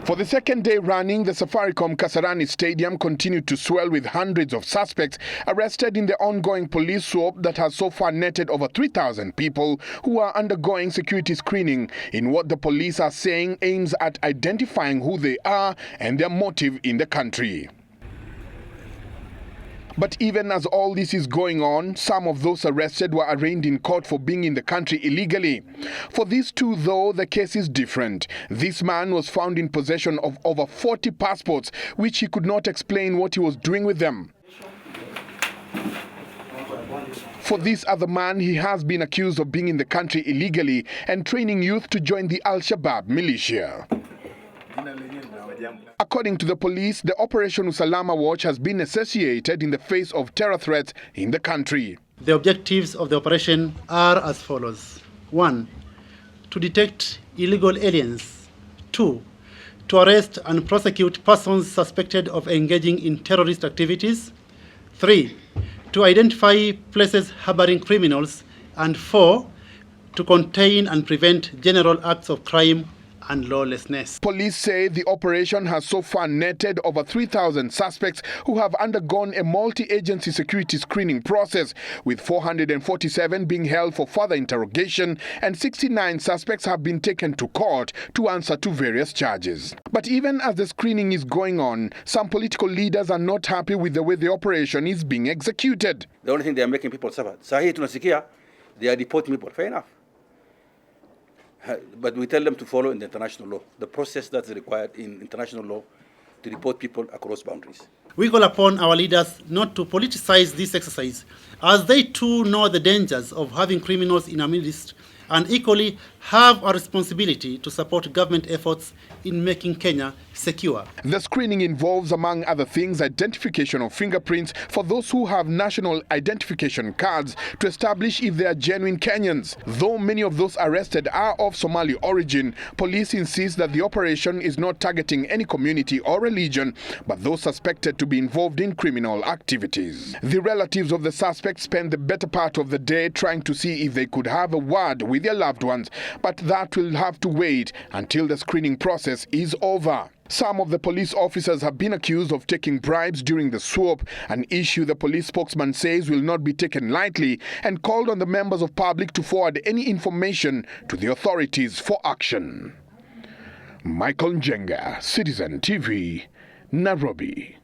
For the second day running, the Safaricom Kasarani Stadium continued to swell with hundreds of suspects arrested in the ongoing police swap that has so far netted over 3,000 people who are undergoing security screening in what the police are saying aims at identifying who they are and their motive in the country. But even as all this is going on, some of those arrested were arraigned in court for being in the country illegally. For these two, though, the case is different. This man was found in possession of over 40 passports, which he could not explain what he was doing with them. For this other man, he has been accused of being in the country illegally and training youth to join the Al-Shabaab militia. According to the police, the Operation Usalama Watch has been associated in the face of terror threats in the country. The objectives of the operation are as follows. 1. To detect illegal aliens. 2. To arrest and prosecute persons suspected of engaging in terrorist activities. 3. To identify places harboring criminals. And 4. To contain and prevent general acts of crime and lawlessness. Police say the operation has so far netted over 3,000 suspects who have undergone a multi-agency security screening process, with 447 being held for further interrogation and 69 suspects have been taken to court to answer to various charges. But even as the screening is going on, some political leaders are not happy with the way the operation is being executed. The only thing they are making people suffer. Sahi tunasikia, they are deporting people. Fair enough. But we tell them to follow in the international law, the process that's required in international law to deport people across boundaries. We call upon our leaders not to politicize this exercise, as they too know the dangers of having criminals in our midst and equally have a responsibility to support government efforts in making Kenya secure. The screening involves, among other things, identification of fingerprints for those who have national identification cards to establish if they are genuine Kenyans. Though many of those arrested are of Somali origin, police insist that the operation is not targeting any community or religion, but those suspected to be involved in criminal activities. The relatives of the suspects spent the better part of the day trying to see if they could have a word with their loved ones, but that will have to wait until the screening process is over. Some of the police officers have been accused of taking bribes during the swap, an issue the police spokesman says will not be taken lightly, and called on the members of public to forward any information to the authorities for action. Michael Njenga, Citizen TV, Nairobi.